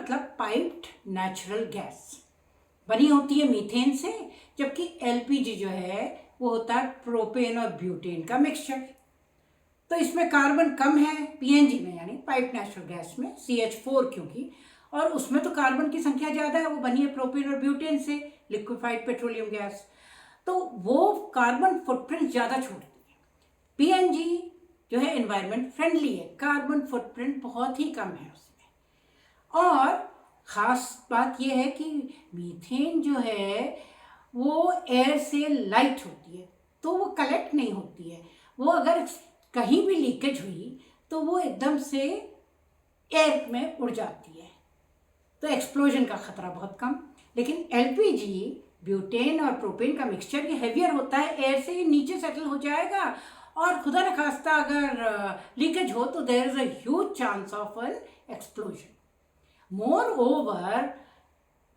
मतलब piped natural gas बनी होती है मीथेन से, जबकि एलपीजी जो है वो होता है प्रोपेन और ब्यूटेन का मिक्सचर। तो इसमें कार्बन कम है पीएनजी में, यानी पाइप नेचुरल गैस में CH4 क्योंकि, और उसमें तो कार्बन की संख्या ज़्यादा है, वो बनी है प्रोपेन और ब्यूटेन से, लिक्विफाइड पेट्रोलियम गैस, तो वो कार्बन फुटप्रिंट ज़्यादा छोड़ती है। पीएनजी जो है एनवायरनमेंट फ्रेंडली है, कार्बन फुटप्रिंट बहुत ही कम है उसमें। और ख़ास बात यह है कि मीथेन जो है वो एयर से लाइट होती है, तो वो कलेक्ट नहीं होती है, वो अगर कहीं भी लीकेज हुई तो वो एकदम से एयर में उड़ जाती है, तो एक्सप्लोजन का खतरा बहुत कम। लेकिन एलपीजी, ब्यूटेन और प्रोपेन का मिक्सचर ये हेवियर होता है, एयर से ये नीचे सेटल हो जाएगा, और खुदा न खास्ता अगर लीकेज हो तो there is a huge chance of an explosion. Moreover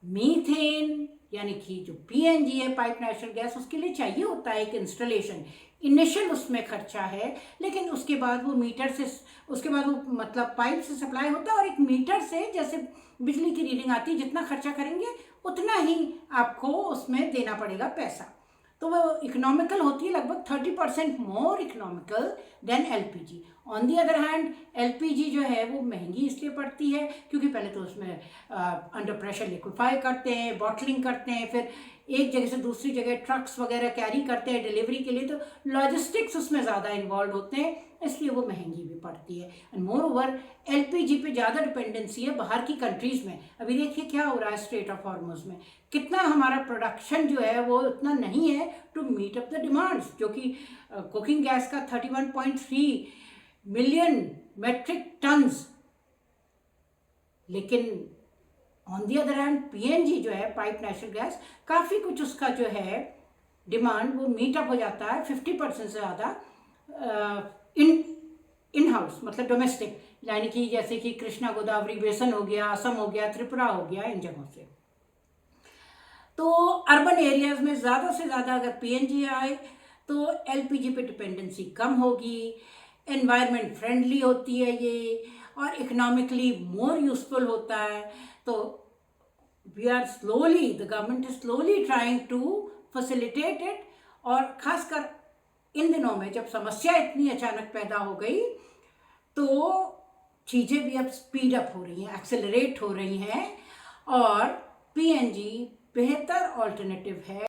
methane यानी कि जो पीएनजी है पाइप नेचुरल गैस, उसके लिए चाहिए होता है एक इंस्टॉलेशन, इनिशियल उसमें खर्चा है, लेकिन उसके बाद वो मीटर से, उसके बाद वो मतलब पाइप से सप्लाई होता है, और एक मीटर से जैसे बिजली की रीडिंग आती है, जितना खर्चा करेंगे उतना ही आपको उसमें देना पड़ेगा पैसा। तो वो इकोनॉमिकल होती है, लगभग 30% मोर economical then LPG. On the other hand LPG जो है वो महंगी इसलिए पड़ती है क्योंकि पहले तो उसमें अंडर प्रेशर लिक्विफाई करते हैं, बॉटलिंग करते हैं, फिर एक जगह से दूसरी जगह ट्रक्स वगैरह कैरी करते हैं डिलीवरी के लिए, तो लॉजिस्टिक्स उसमें ज़्यादा इन्वॉल्व होते हैं, इसलिए वो महंगी भी पड़ती है। एंड मोर ओवर एलपीजी पे ज़्यादा डिपेंडेंसी है बाहर की कंट्रीज़ में। अभी देखिए क्या हो रहा है स्ट्रेट ऑफ हॉर्मुज़ में, कितना हमारा प्रोडक्शन जो है वो उतना नहीं है to meet up the demands, जो कि कुकिंग गैस का 31.3 मिलियन मेट्रिक टन्स, लेकिन on the other hand PNG जो है पाइप नेचुरल गैस, काफ़ी कुछ उसका जो है डिमांड वो मीट अप हो जाता है 50% से ज़्यादा इन हाउस, मतलब डोमेस्टिक, यानी कि जैसे कि कृष्णा गोदावरी बेसन हो गया, असम हो गया, त्रिपुरा हो गया, इन जगहों से। तो अर्बन एरियाज में ज़्यादा से ज़्यादा अगर पीएनजी आए तो एलपीजी पे डिपेंडेंसी कम होगी, एनवायरनमेंट फ्रेंडली होती है ये, और इकोनॉमिकली मोर यूजफुल होता है। तो we are slowly, the government is slowly trying to facilitate it, और खासकर इन दिनों में जब समस्या इतनी अचानक पैदा हो गई तो चीज़ें भी अब स्पीड अप हो रही हैं, एक्सेलरेट हो रही हैं, और पीएनजी बेहतर ऑल्टरनेटिव है।